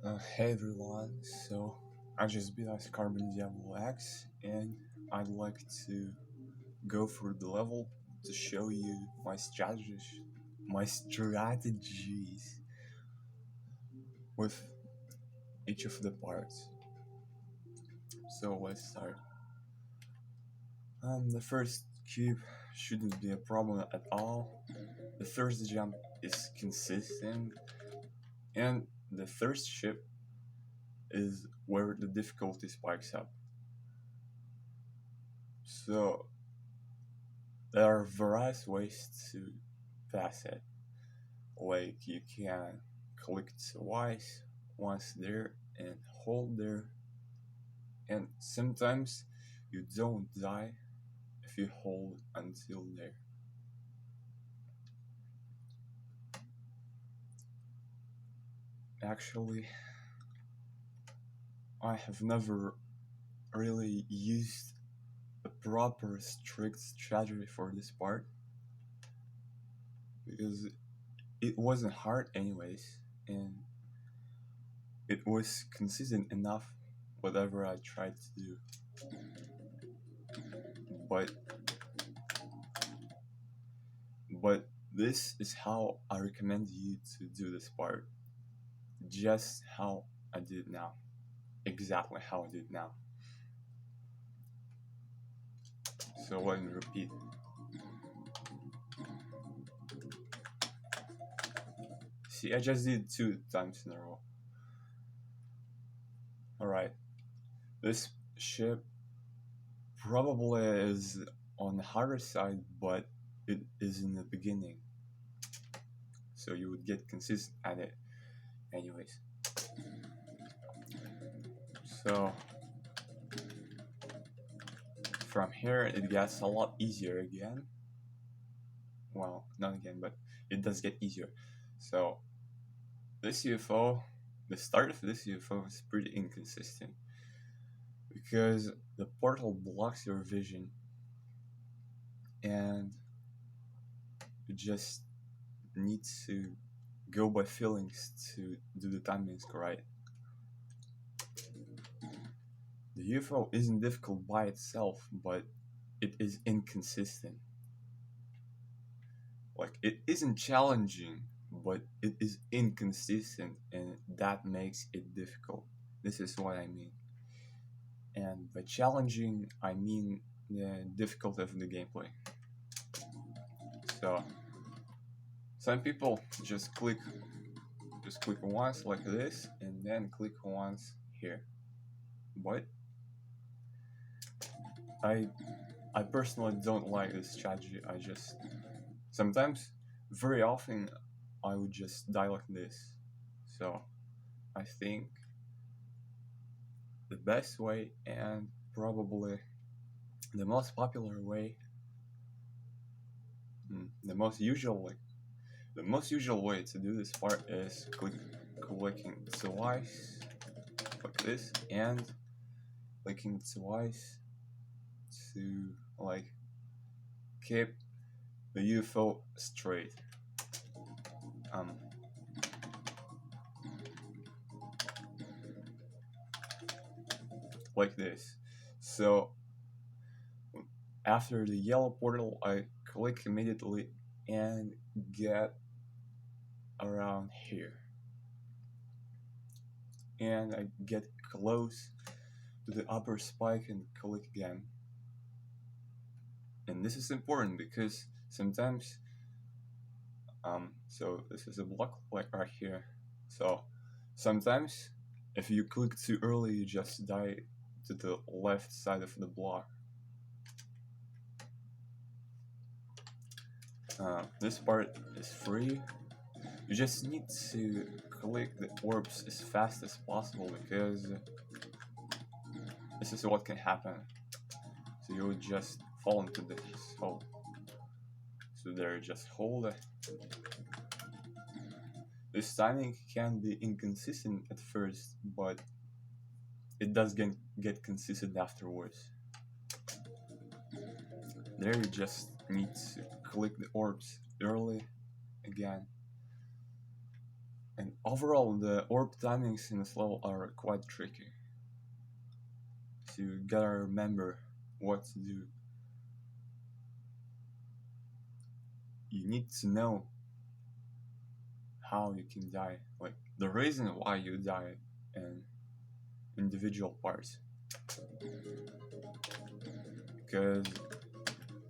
Hey everyone, so I just beat us Carbon Diablo X and I'd like to go through the level to show you my strategies with each of the parts. So let's start. The first cube shouldn't be a problem at all. The first jump is consistent and the first ship is where the difficulty spikes up. So there are various ways to pass it. Like you can click twice, once there and hold there, and sometimes you don't die if you hold until there. Actually, I have never really used a proper strict strategy for this part because it wasn't hard anyways, and it was consistent enough whatever I tried to do. But But this is how I recommend you to do this part. Just how I did now. Exactly how I did now. So let me repeat. See, I just did 2 times in a row. Alright. This ship probably is on the harder side, but it is in the beginning. So you would get consistent at it anyways. So from here it gets a lot easier again. Well, not again, but it does get easier. So this UFO, the start of this UFO is pretty inconsistent because the portal blocks your vision and you just need to go by feelings to do the timings right. The UFO isn't difficult by itself, but it is inconsistent. Like, it isn't challenging, but it is inconsistent, and that makes it difficult. This is what I mean. And by challenging, I mean the difficulty of the gameplay. So, some people just click once like this, and then click once here. But I personally don't like this strategy. I just sometimes, very often, I would just die like this. So, I think the best way and probably the most popular way, the most usual way to do this part is clicking twice like this and clicking twice to like keep the UFO straight. Um, like this. So after the yellow portal, I click immediately and get around here. And I get close to the upper spike and click again. And this is important because sometimes, so this is a block like right here. So sometimes if you click too early, you just die to the left side of the block. This part is free. You just need to click the orbs as fast as possible because this is what can happen. So you would just fall into this hole. So there, just hold it. This timing can be inconsistent at first, but it does get consistent afterwards. There you just need to click the orbs early again And overall, the orb timings in this level are quite tricky. So you gotta remember what to do. You need to know how you can die, like the reason why you die in individual parts. Because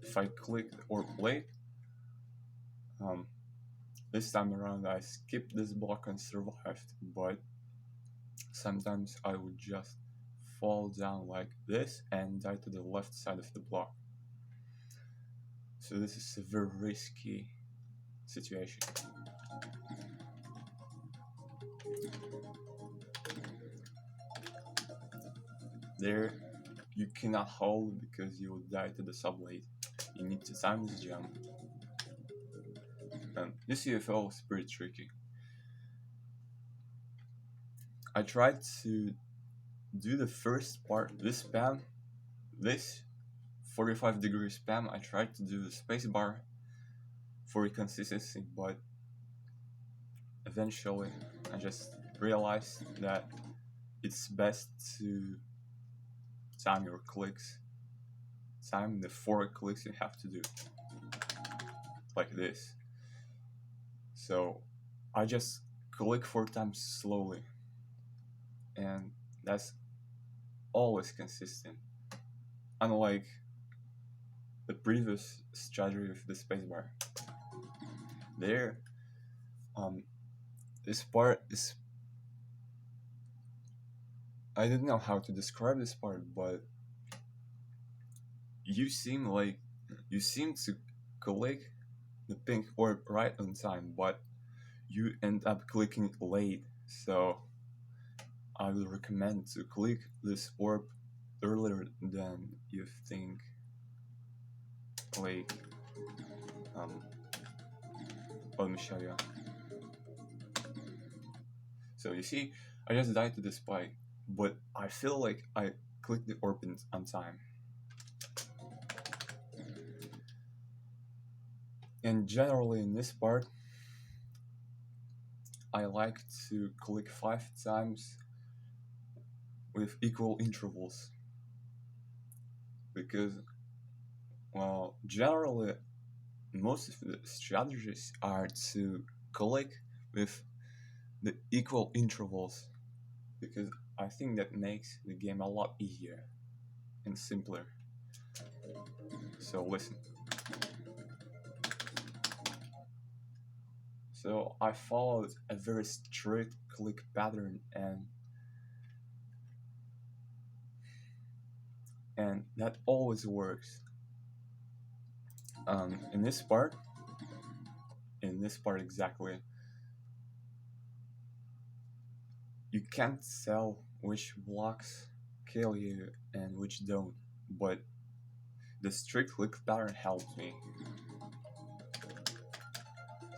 if I click or play, this time around I skipped this block and survived, but sometimes I would just fall down like this and die to the left side of the block. So this is a very risky situation. There, you cannot hold because you will die to the subblade. You need to time this jump. And this UFO is pretty tricky. I tried to do the first part, this spam, this 45-degree spam. I tried to do the spacebar for consistency, but eventually I just realized that it's best to time your clicks, time the 4 clicks you have to do, like this. So I just click 4 times slowly, and that's always consistent, unlike the previous strategy with the spacebar. There, this part is, I don't know how to describe this part, but you seem to click the pink orb right on time, but you end up clicking it late. So I will recommend to click this orb earlier than you think. Like, let me show you. So you see, I just died to the spike, but I feel like I clicked the orb on time. And generally in this part, I like to click 5 times with equal intervals. Because, well, generally, most of the strategies are to click with the equal intervals. Because I think that makes the game a lot easier and simpler. So listen. So I followed a very strict click pattern, and that always works. In this part exactly, you can't tell which blocks kill you and which don't, but the strict click pattern helped me.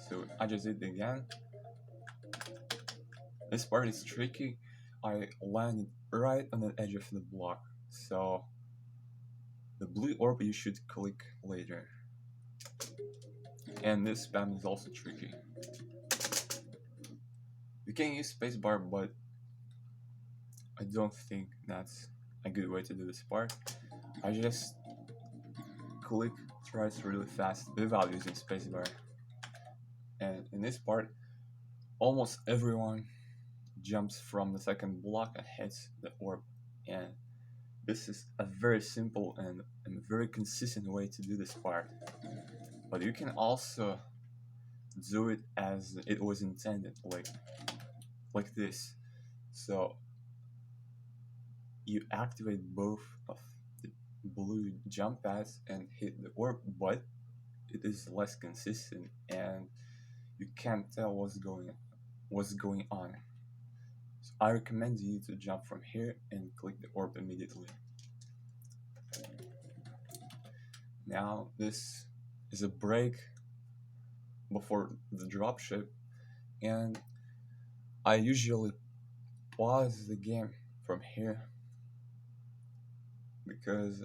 So I just did it again. This part is tricky. I landed right on the edge of the block, so the blue orb you should click later. And this spam is also tricky. You can use spacebar, but I don't think that's a good way to do this part. I just click thrice really fast without using spacebar. And in this part, almost everyone jumps from the second block and hits the orb. And this is a very simple and very consistent way to do this part. But you can also do it as it was intended, like this. So you activate both of the blue jump pads and hit the orb, but it is less consistent and you can't tell what's going on. So I recommend you to jump from here and click the orb immediately. Now this is a break before the dropship, and I usually pause the game from here because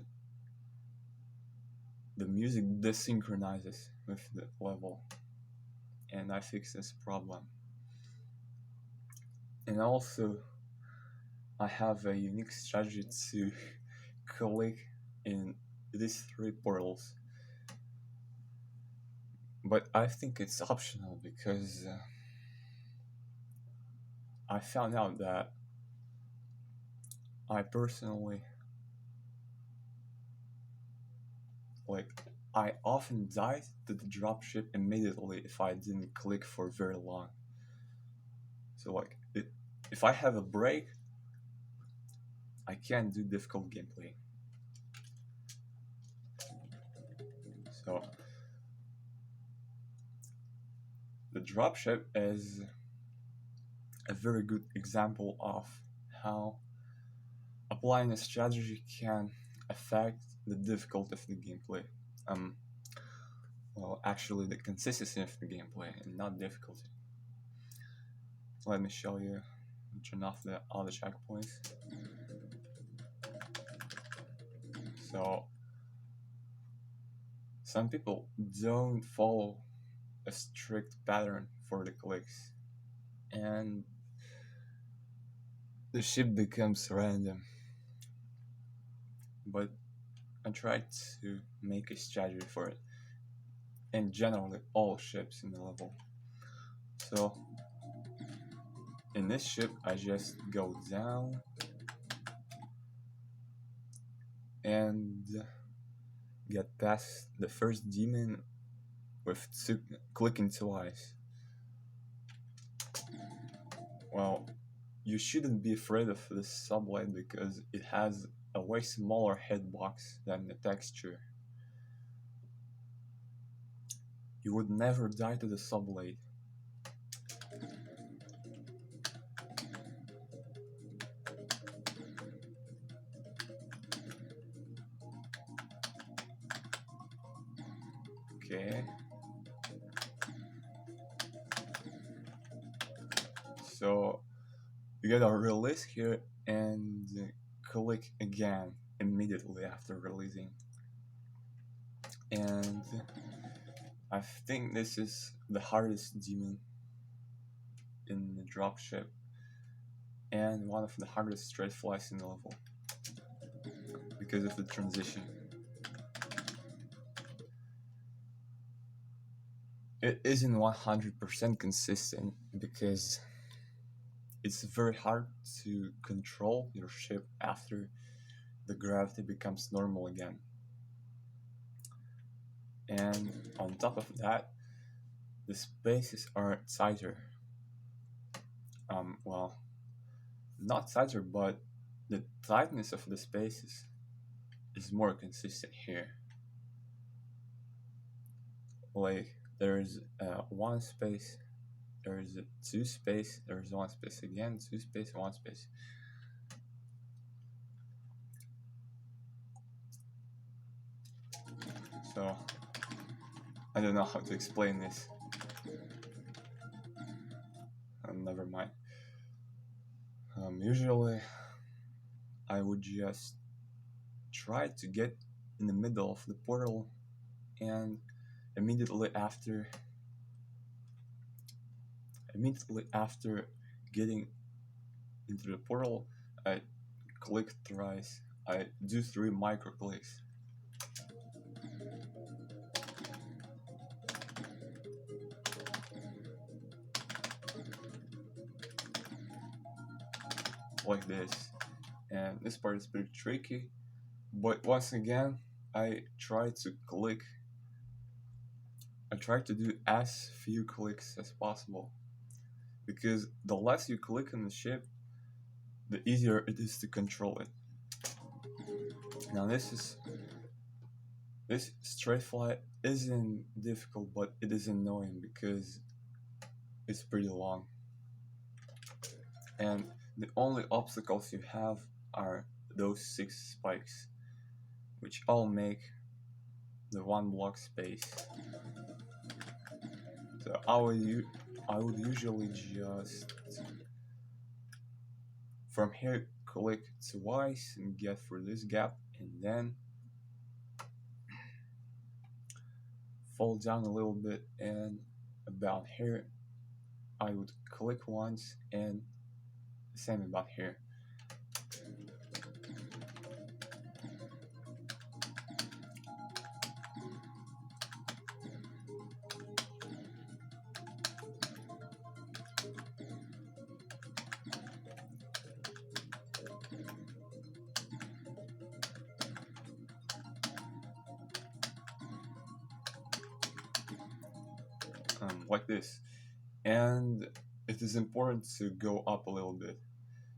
the music desynchronizes with the level, and I fix this problem. And also, I have a unique strategy to click in these three portals, but I think it's optional because I found out that I personally, like, I often died to the dropship immediately if I didn't click for very long. So if I have a break, I can't do difficult gameplay. So the dropship is a very good example of how applying a strategy can affect the difficulty of the gameplay. Um, well, actually, the consistency of the gameplay and not difficulty. Let me show you. Turn off the other checkpoints. So, some people don't follow a strict pattern for the clicks, and the ship becomes random. But I tried to make a strategy for it, and generally all ships in the level. So in this ship, I just go down and get past the first demon with clicking twice. Well, you shouldn't be afraid of this subblade because it has a way smaller hitbox than the texture. You would never die to the subblade. Okay. So you get a release here and click again immediately after releasing. And I think this is the hardest demon in the dropship and one of the hardest straight flies in the level because of the transition. It isn't 100% consistent because it's very hard to control your ship after the gravity becomes normal again. And on top of that, the spaces are tighter. Well, not tighter, but the tightness of the spaces is more consistent here. Like there's one space, there's two space, there's one space again, two space, one space. So I don't know how to explain this. Never mind. Usually I would just try to get in the middle of the portal and immediately after getting into the portal, I click thrice. I do 3 micro clicks. Like this. And this part is pretty tricky. But once again, I try to do as few clicks as possible. Because the less you click on the ship, the easier it is to control it. Now this straight fly isn't difficult, but it is annoying because it's pretty long. And the only obstacles you have are those 6 spikes, which all make the 1 block space. So I would usually just from here click twice and get through this gap, and then fall down a little bit, and about here I would click once and same about here. Like this. And it is important to go up a little bit,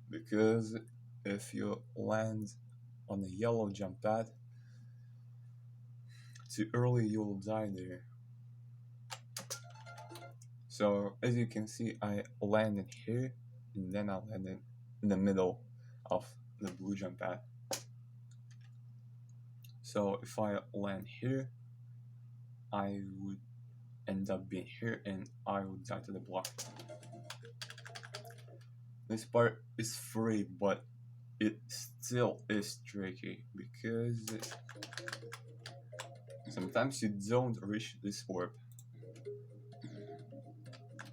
because if you land on a yellow jump pad too early, you'll die there. So as you can see, I landed here, and then I landed in the middle of the blue jump pad. So if I land here, I would end up being here, and I would die to the block. This part is free, but it still is tricky, because sometimes you don't reach this orb.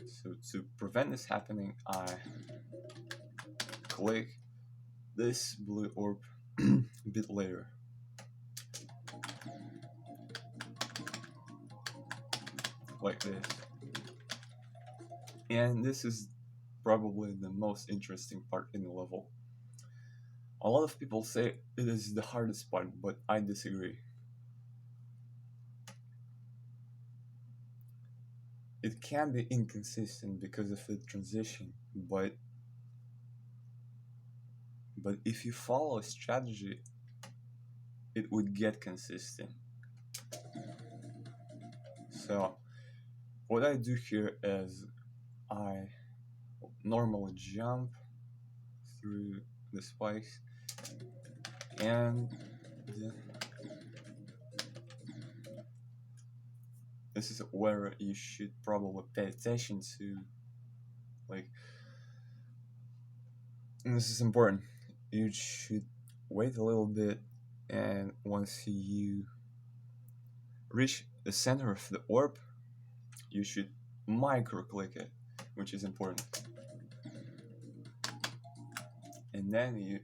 So to prevent this happening, I click this blue orb a bit later. Like this. And this is probably the most interesting part in the level. A lot of people say it is the hardest part, but I disagree. It can be inconsistent because of the transition, but if you follow a strategy, it would get consistent. So what I do here is I normally jump through the spikes, and this is where you should probably pay attention to, like, and this is important. You should wait a little bit, and once you reach the center of the orb, you should micro click it, which is important. And then you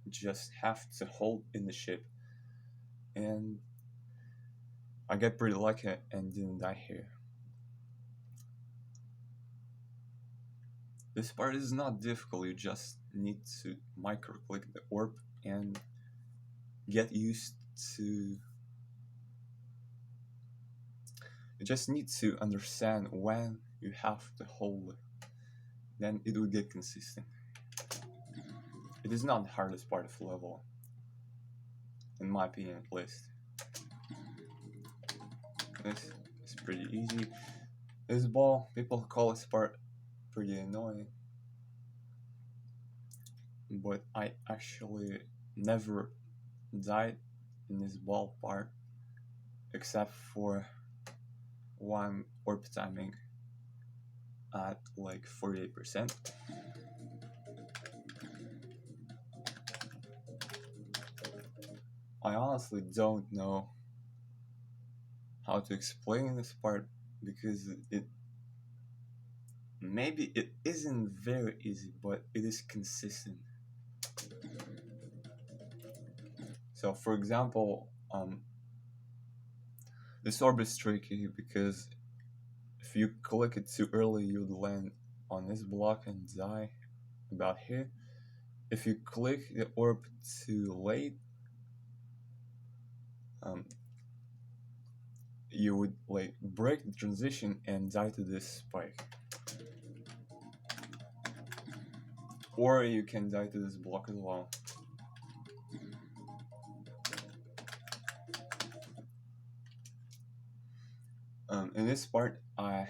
just have to hold in the ship. And I got pretty lucky and didn't die here. This part is not difficult, you just need to micro click the orb and get used to. You just need to understand when you have to hold it. Then it will get consistent. It is not the hardest part of the level, in my opinion at least. This is pretty easy. This ball, people call this part pretty annoying, but I actually never died in this ball part except for one orb timing at like 48%. I honestly don't know how to explain this part, because maybe it isn't very easy, but it is consistent. So for example, this orb is tricky because if you click it too early, you'd land on this block and die about here. If you click the orb too late, you would like break the transition and die to this spike. Or you can die to this block as well. In this part, I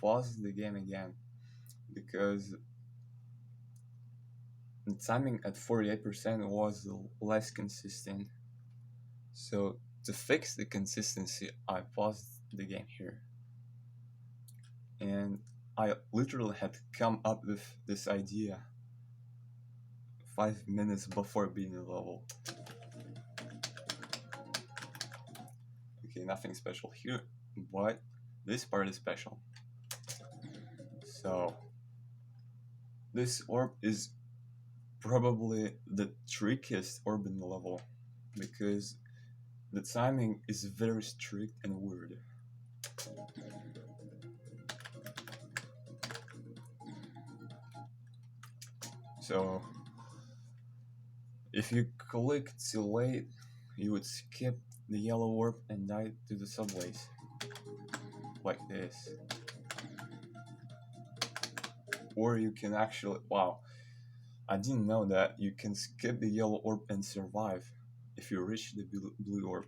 paused the game again because the timing at 48% was less consistent. So to fix the consistency, I paused the game here. And I literally had come up with this idea 5 minutes before being in the level. Okay, nothing special here, but this part is special. So This orb is probably the trickiest orb in the level because the timing is very strict and weird. So if you click too late, you would skip the yellow orb and die to the subways. Like this. Or you can actually, wow, I didn't know that you can skip the yellow orb and survive if you reach the blue orb.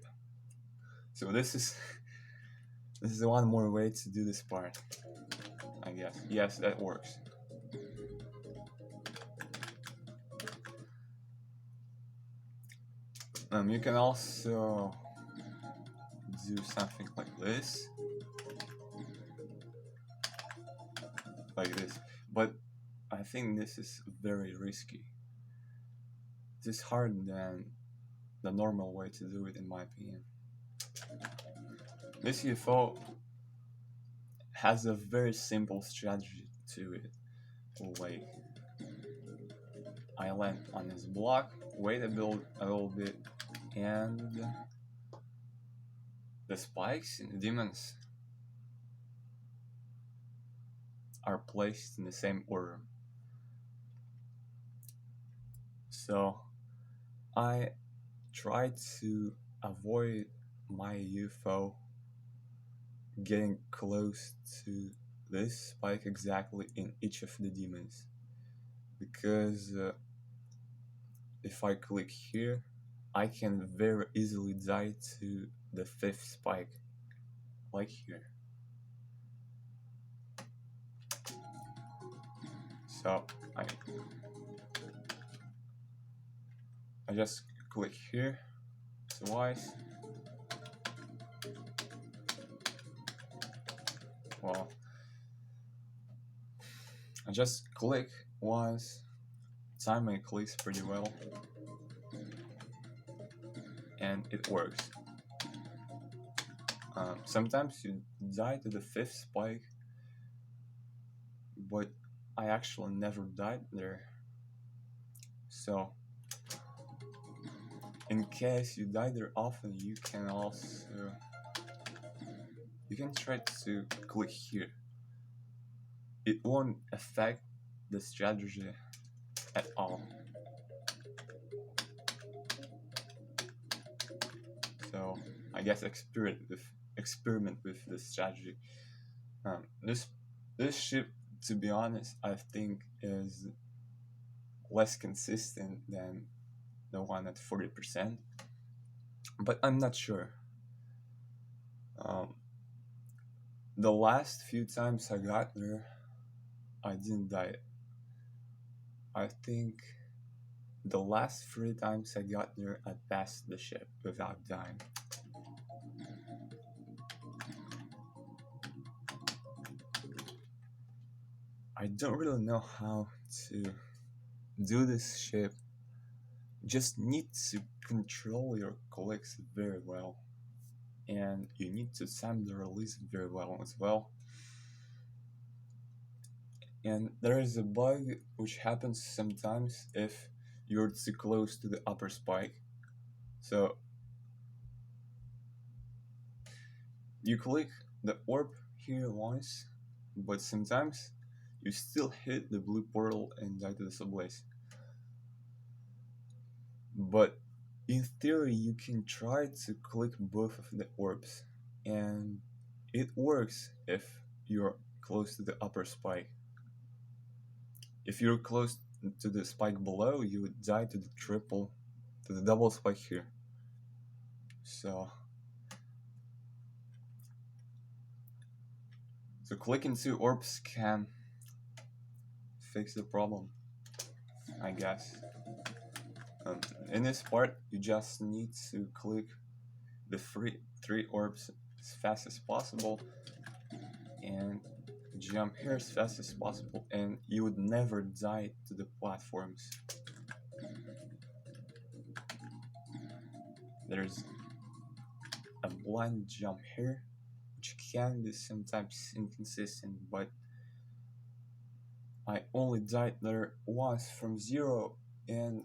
So this is one more way to do this part, I guess. Yes, that works. You can also do something like this, but I think this is very risky. This is harder than the normal way to do it, in my opinion. This UFO has a very simple strategy to it. Like, I land on this block, wait a little bit, and the spikes and the demons are placed in the same order. So I try to avoid my UFO getting close to this spike exactly in each of the demons, because if I click here, I can very easily die to the 5th spike, like here. So I just click here twice. Well, I just click once, timing clicks pretty well, and it works. Sometimes you die to the 5th spike, but I actually never died there. So in case you die there often, you can try to click here. It won't affect the strategy at all. So I guess experiment with this strategy. This ship, to be honest, I think is less consistent than the one at 40%, but I'm not sure. The last few times I got there, I didn't die. I think the last 3 times I got there, I passed the ship without dying. I don't really know how to do this ship. You just need to control your clicks very well, and you need to time the release very well as well. And there is a bug which happens sometimes if you're too close to the upper spike. So you click the orb here once, but sometimes you still hit the blue portal and die to the subbase. But in theory, you can try to click both of the orbs, and it works if you're close to the upper spike. If you're close to the spike below, you would die to the double spike here. So clicking 2 orbs can fix the problem, I guess. In this part, you just need to click the 3 orbs as fast as possible and jump here as fast as possible, and you would never die to the platforms. There's a blind jump here, which can be sometimes inconsistent, but I only died there once from zero, and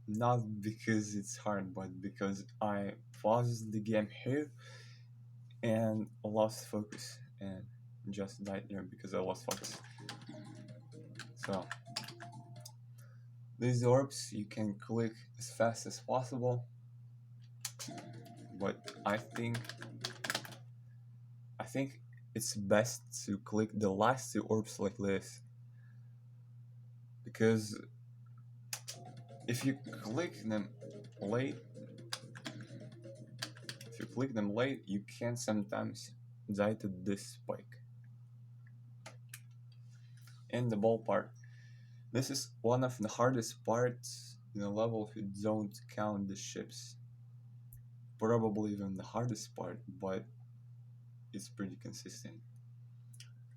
not because it's hard, but because I paused the game here and lost focus and just died there because I lost focus. So these orbs you can click as fast as possible, but I think it's best to click the last two orbs like this, because if you click them late, you can sometimes die to this spike. And the ball part. This is one of the hardest parts in a level if you don't count the ships. Probably even the hardest part, but it's pretty consistent.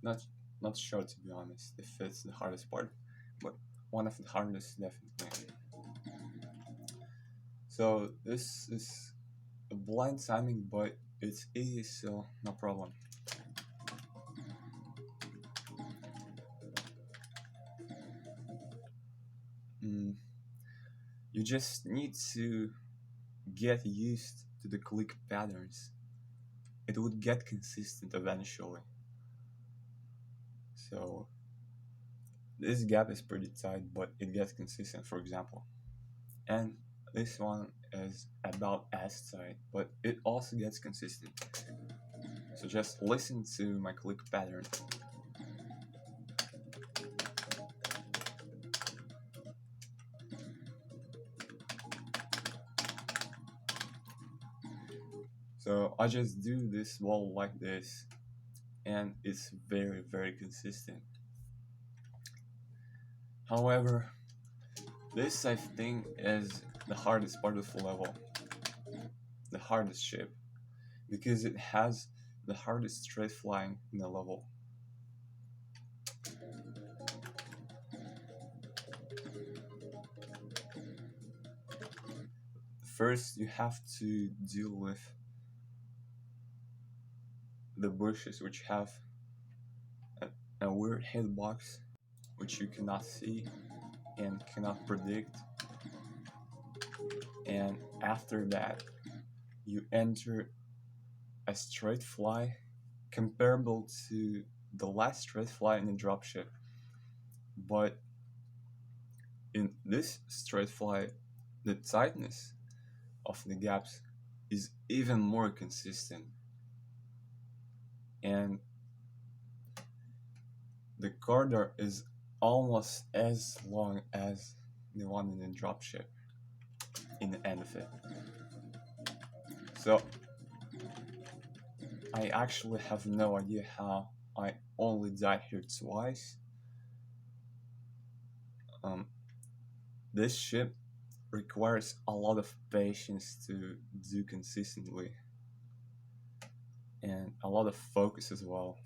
Not not sure, to be honest, if it's the hardest part, but one of the hardest definitely. So this is a blind timing, but it's easy, so no problem. You just need to get used to the click patterns. It would get consistent eventually. So this gap is pretty tight, but it gets consistent, for example. And this one is about as tight, but it also gets consistent. So just listen to my click pattern. So I just do this wall like this, and it's very, very consistent. However, this I think is the hardest part of the level, the hardest ship, because it has the hardest straight flying in the level. First, you have to deal with the bushes, which have a weird hitbox, which you cannot see and cannot predict. And after that, you enter a straight fly comparable to the last straight fly in the dropship. But in this straight fly, the tightness of the gaps is even more consistent. And the corridor is almost as long as the one in the dropship in the end of it. So I actually have no idea how I only died here twice. This ship requires a lot of patience to do consistently, and a lot of focus as well.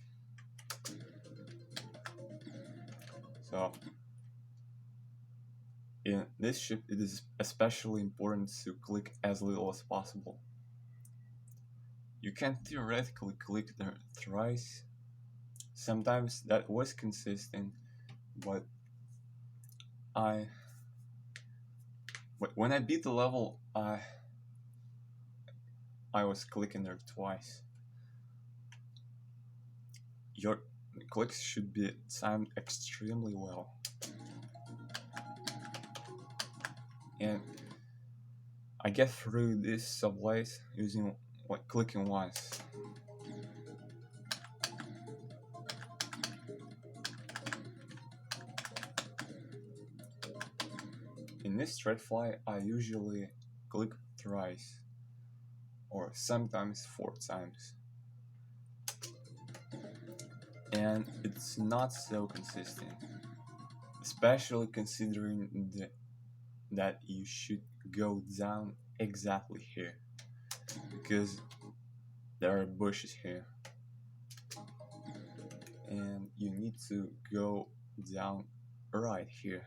So in this ship, it is especially important to click as little as possible. You can theoretically click there thrice. Sometimes that was consistent, but when I beat the level, I was clicking there twice. Your clicks should be timed extremely well. And I get through this subways using clicking once. In this straight fly, I usually click thrice, or sometimes 4 times. And it's not so consistent, especially considering that you should go down exactly here, because there are bushes here, and you need to go down right here,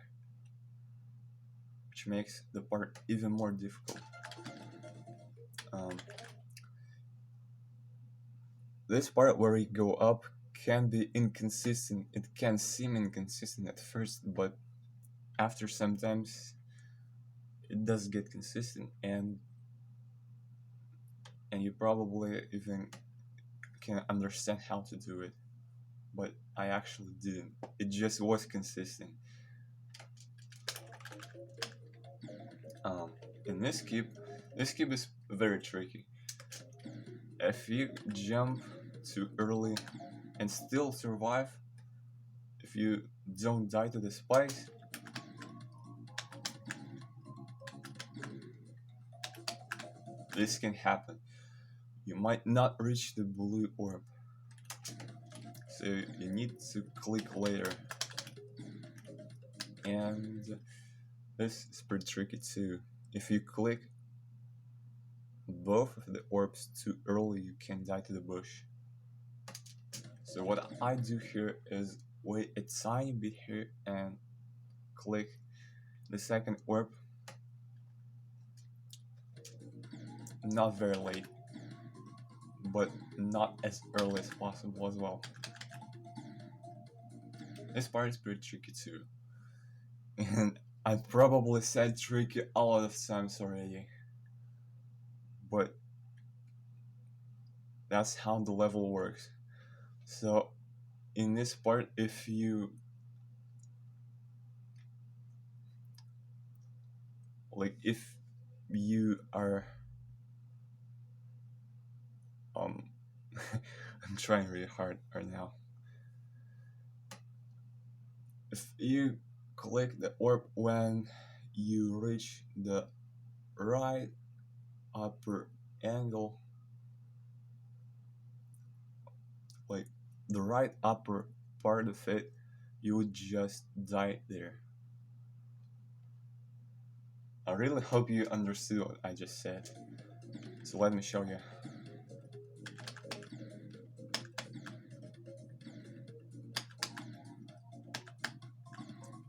which makes the part even more difficult. This part where you go up can be inconsistent. It can seem inconsistent at first, but after sometimes it does get consistent, and you probably even can understand how to do it. But I actually didn't. It just was consistent. In this cube is very tricky. If you jump too early and still survive, if you don't die to the spikes, this can happen. You might not reach the blue orb, so you need to click later. And this is pretty tricky too. If you click both of the orbs too early, you can die to the bush. So what I do here is wait a tiny bit here and click the second orb. Not very late, but not as early as possible as well. This part is pretty tricky too. And I probably said tricky a lot of times already. But that's how the level works. So in this part, if you are I'm trying really hard right now. If you click the orb when you reach the right upper angle, like the right upper part of it, you would just die there. I really hope you understood what I just said. So let me show you.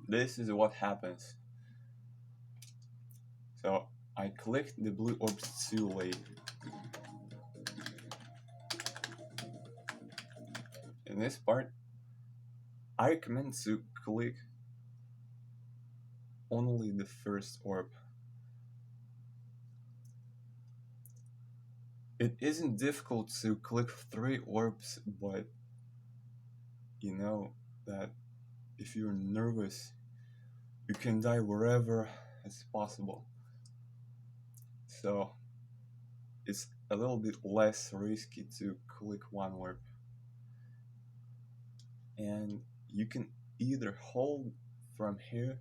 This is what happens. So I clicked the blue orbs too late. In this part, I recommend to click only the first orb. It isn't difficult to click 3 orbs, but you know that if you're nervous, you can die wherever it's possible. So it's a little bit less risky to click 1 orb. And you can either hold from here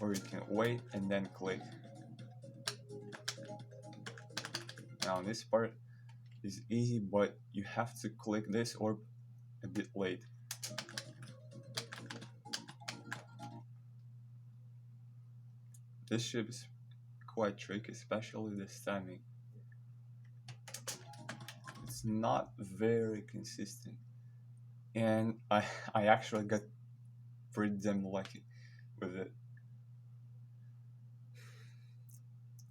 or you can wait and then click. Now this part is easy, but you have to click this orb a bit late. This ship is quite tricky, especially this timing. It's not very consistent, and I actually got pretty damn lucky with it.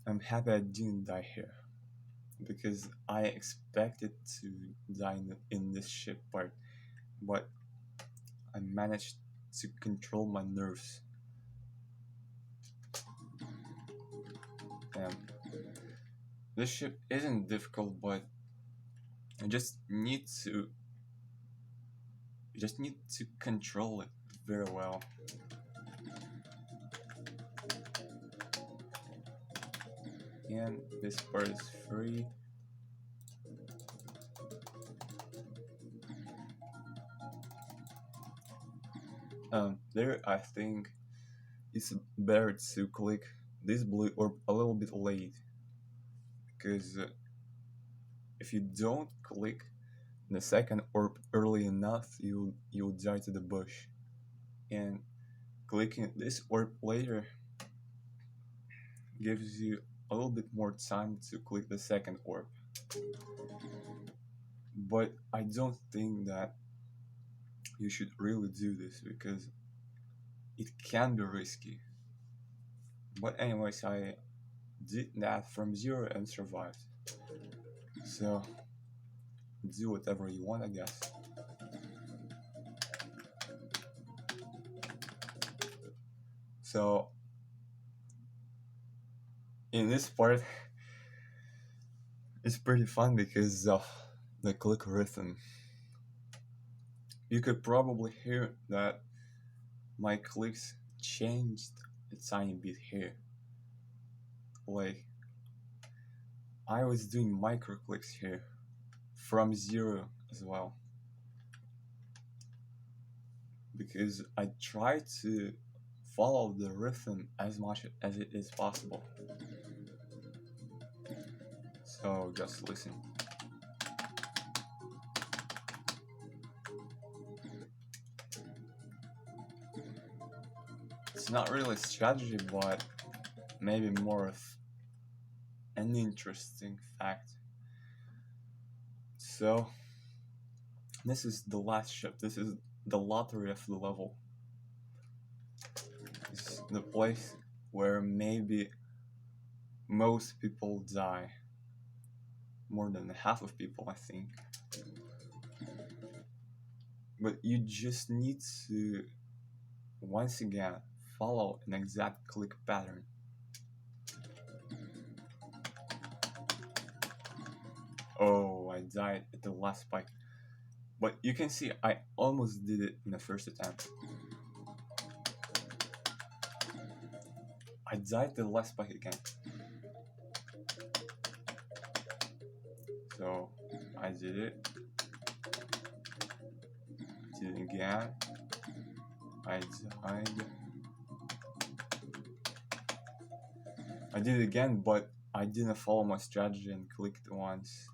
I'm happy I didn't die here, because I expected to die in this ship part, but I managed to control my nerves. This ship isn't difficult, but you just need to control it very well. And this part is free. There I think it's better to click this blue orb a little bit late, because if you don't click the second orb early enough, you'll die to the bush. And clicking this orb later gives you a little bit more time to click the second orb. But I don't think that you should really do this, because it can be risky. But anyways, I did that from 0 and survived. So do whatever you want, I guess. So in this part, it's pretty fun because of the click rhythm. You could probably hear that my clicks changed a tiny bit here. Like, I was doing micro clicks here from zero as well, because I try to follow the rhythm as much as it is possible. So just listen. It's not really strategy, but maybe more of an interesting fact. So this is the last ship. This is the lottery of the level. It's the place where maybe most people die. More than half of people, I think. But you just need to, once again, follow an exact click pattern. Oh, I died at the last spike. But you can see I almost did it in the first attempt. I died at the last spike again. So I did it. Did it again. I died. I did it again, but I didn't follow my strategy and clicked once.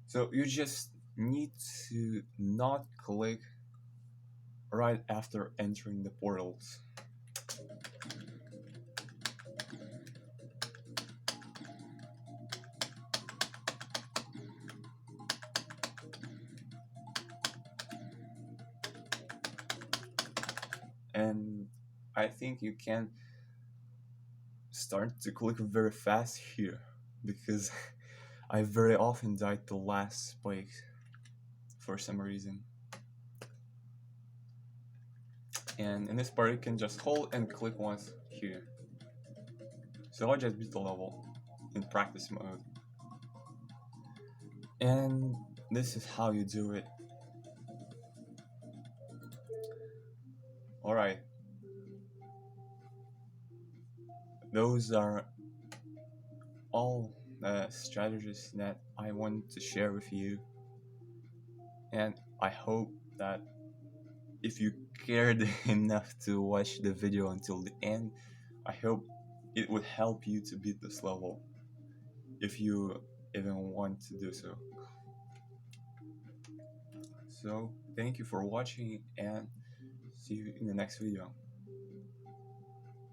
So you just need to not click right after entering the portals. And I think you can start to click very fast here, because I very often died the last spike for some reason. And in this part you can just hold and click once here. So I just beat the level in practice mode. And this is how you do it. Alright. Those are all the strategies that I wanted to share with you. And I hope that if you cared enough to watch the video until the end, I hope it would help you to beat this level, if you even want to do so. So thank you for watching, and see you in the next video.